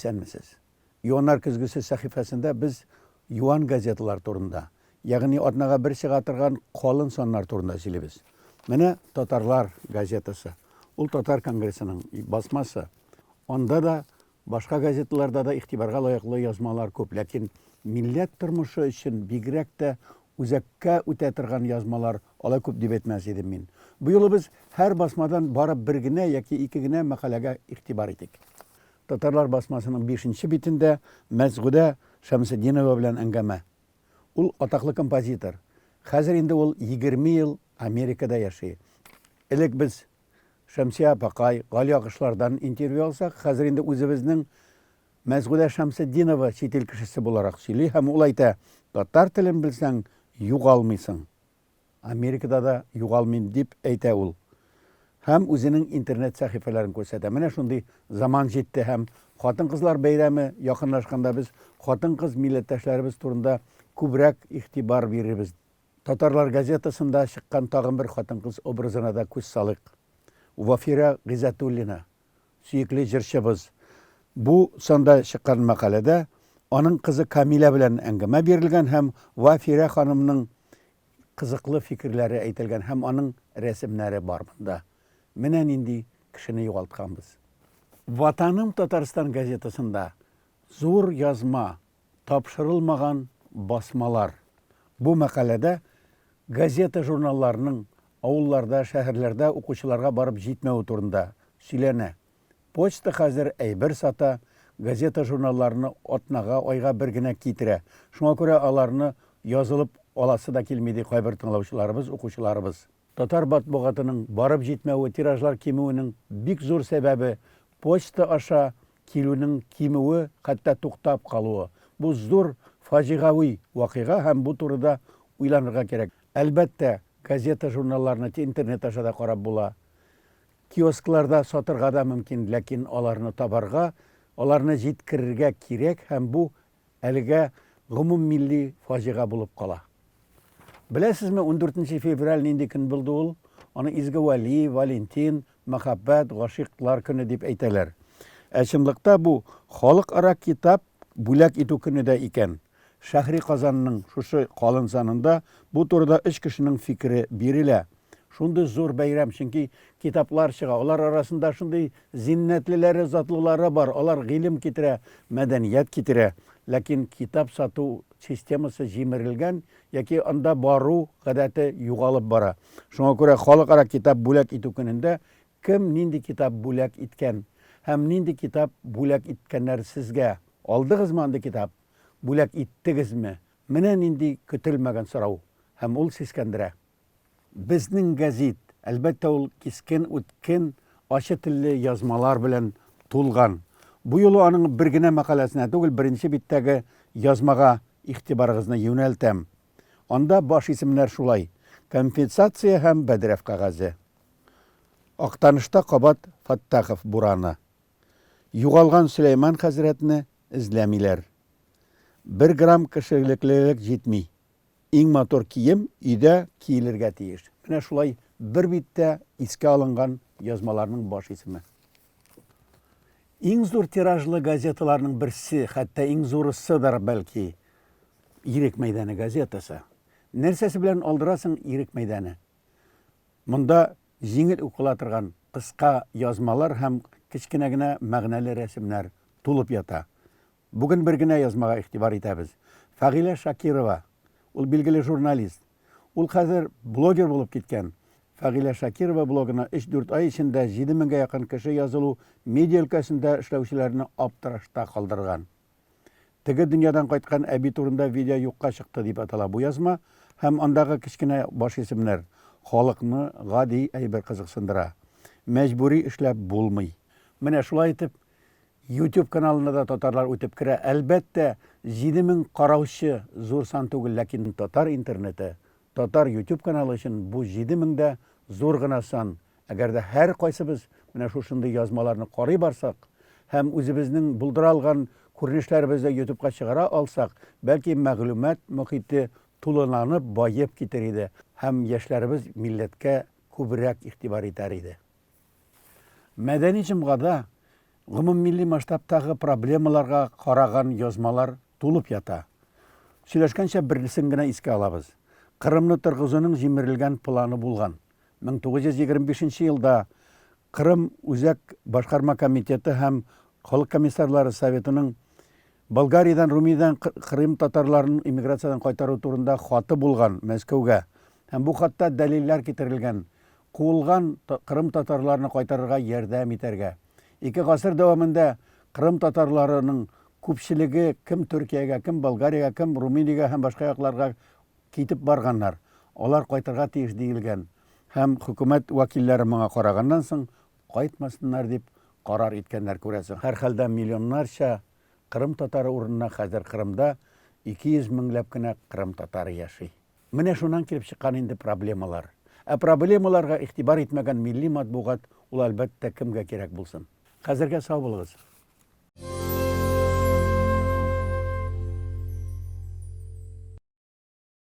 исәнмесез. Юаннар көзгүсе сәхифәсендә без юан газеталар турында, ягъни атнага бер чыга торган калын саннар турында сөйлибез. Менә Татарлар газетасы. Ул Татар конгрессының басмасы. Анда да башка газеталарда да игътибарга лаеклы язмалар күп, ләкин милләт тормышы өчен бигрәк тә үзәккә үтә торган язмалар алай күп дип әйтмәс идем мин. Бу юлы без һәр басмадан барып бер генә яки ике генә мәкаләгә игътибар итик. Татарлар басмасының 5-нче битендә Мәсгудә Шәмсетдинова белән әңгәмә. Ул атаклы композитор. Хәзер инде ул 20 ел Америкада яши. Элек без Шәмсия апакай, Гали агышлардан интервью алсак, хәзер инде үзебезнең Мәсгудә Шәмсетдинова чит ил кешесе буларак сөйли һәм ул әйтә: "Татар телен белсәң, югалмыйсың. Америкада да югалмыйм" дип әйтә ул. Һәм үзенең интернет сәхифәләрен күрсәтә. Менә шундый заман җитте һәм хатын-кызлар бәйрәме якынлашканда без хатын-кыз милләттәшләребез турында күбрәк игътибар бирибез. Татарлар газетасында чыккан тагын бер хатын-кыз образына да күз салыйк. Вафира Гыйззәтуллина, сөекле җырчыбыз. Бу санда чыккан мәкаләдә аның кызы Камилә белән әңгәмә бирелгән һәм Вафира ханымның кызыклы фикерләре әйтелгән һәм аның рәсемнәре бар монда. Менә нинди кешене югалтканбыз. Ватаным Татарстан газетасында зур язма, тапшырылмаган басмалар. Бу мәкаләдә газета журналларының авылларда, шәһәрләрдә укучыларга барып җитмәү турында сөйләнә. Почта хәзер әйбер сата, газета журналларны атнага, айга бер генә китерә. Шуңа күрә аларны язылып аласы да килми ди кайбер тыңлаучыларыбыз, укучыларыбыз. Татар матбугатының барып җитмәүе, тиражлар кимүенең бик зур сәбәбе почта аша килүнең кимүе, хәтта туктап калуы. Бу зур фаҗигави вакыйга һәм бу турыда уйланырга кирәк. Әлбәттә, газета журналларны интернет аша да карап була. Киоскларда сатырга да мөмкин, ләкин аларны табарга, аларны җиткерергә кирәк һәм бу әлегә гомуммилли фаҗига булып кала. Беләсезме, 14 февраль нинди көн булды ул? Аны Изге Вали, Валентин, Мәхәббәт, Гашыйклар көне дип әйтәләр. Чынлыкта бу халыкара китап бүләк итү көне дә икән. Шәһри Казанның шушы калын санында бу турыда 3 кешенең фикере бирелә. Шундый зур бәйрәм, чөнки китаплар чыга. Алар арасында шундый зиннәтлеләре, затлылары бар. Алар гыйлем китерә, мәдәният китерә. Ләкин китап сату системасы җимерелгән, яки анда бару гадәте югалып бара. Шуңа күрә халыкара китап бүләк итү көнендә кем нинди китап бүләк иткән һәм нинди китап бүләк иткәннәр сезгә? Алдыгызмы андый китап? Бүләк иттегезме? Менә нинди көтелмәгән сорау һәм ул сискәндерә. Безнең гәзит, әлбәттә, ул кискен үткен, ачы телле язмалар белән тулган. Бу юлы аның бер генә мәкаләсенә түгел, беренче биттәге язмага игътибарыгызны юнәлтәм. Анда баш исемнәр шулай: компенсация һәм бәдрәф кәгазе. Актанышта Кабат Фаттахов бураны. Югалган Сөләйман хәзрәтне эзләмиләр. 1 грамм кешелеклелек җитми. Иң матур кием өйдә киелергә тиеш. Менә шулай бер биттә искә алынган язмаларның баш исеме. Иң зур тиражлы газеталарның берсе, хәтта иң зурысыдыр бәлки, Ирек мәйданы газетасы. Нәрсәсе белән алдырасың Ирек мәйданы? Монда җиңел укыла торган кыска язмалар һәм кечкенә генә мәгънәле рәсемнәр тулып ята. Бүген бер генә язмага игътибар итәбез. Фәгыйлә Шакирова, ул билгеле журналист. Ул хәзер блогер булып киткән. Фәгыйлә Шакирова блогына 3-4 ай эчендә 7000-гә якын кеше язылу медиа өлкәсендә эшләүчеләрне аптырашта калдырган. Теге дөньядан кайткан әби турында видео юкка чыкты дип атала бу язма һәм андагы кечкенә баш исемнәр халыкны гади әйбер кызыксындыра. Мәҗбүри эшләп булмый. Менә шулай итеп, YouTube каналына да татарлар үтеп керә. Әлбәттә, 7000 караучы зур сан түгел, ләкин татар интернеты, татар YouTube каналы өчен бу 7000 дә зур гына сан. Әгәр дә һәр кайсыбыз менә шушындый язмаларны карый барсак һәм үзебезнең булдыра алган күренешләребезне YouTube'ка чыгара алсак, бәлки мәгълүмат мөхите тулыланып, байып китер иде һәм яшьләребез милләткә күбрәк игътибар итәр иде. Мәдәни җомгада гомуммилли масштабтагы проблемаларга караган язмалар тулып ята. Сөйләшкәнчә берсен генә искә алабыз. Кырымны торгызуның җимерелгән планы булган. 1925 елда Кырым Үзәк Башкарма комитеты һәм Халык комиссарлары советының Болгариядән, Румыниядән Кырым татарларын иммиграциядан кайтару турында хаты булган Мәскәүгә. Һәм бу хатта дәлилләр китерелгән. Куылган Кырым татарларны кайтарырга ярдәм итәргә. 2 гасыр дәвамында Кырым татарларының күпчелеге кем Төркиягә, кем Болгариягә, кем Румыниягә һәм башка якларга китеп барганнар. Алар кайтырга тиеш диелгән. Һәм хөкүмәт вәкилләре моңа караганнан соң кайтмасыннар дип карар иткәннәр күрәсең. Һәр хәлдә миллионнарча Кырым татары урынына хәзер Кырымда 200 меңләп кенә Кырым татары яши. Менә шуннан килеп чыккан инде проблемалар. Проблемаларга игътибар итмәгән милли матбугат ул әлбәттә кемгә кирәк булсын. Хәзергә сау булыгыз.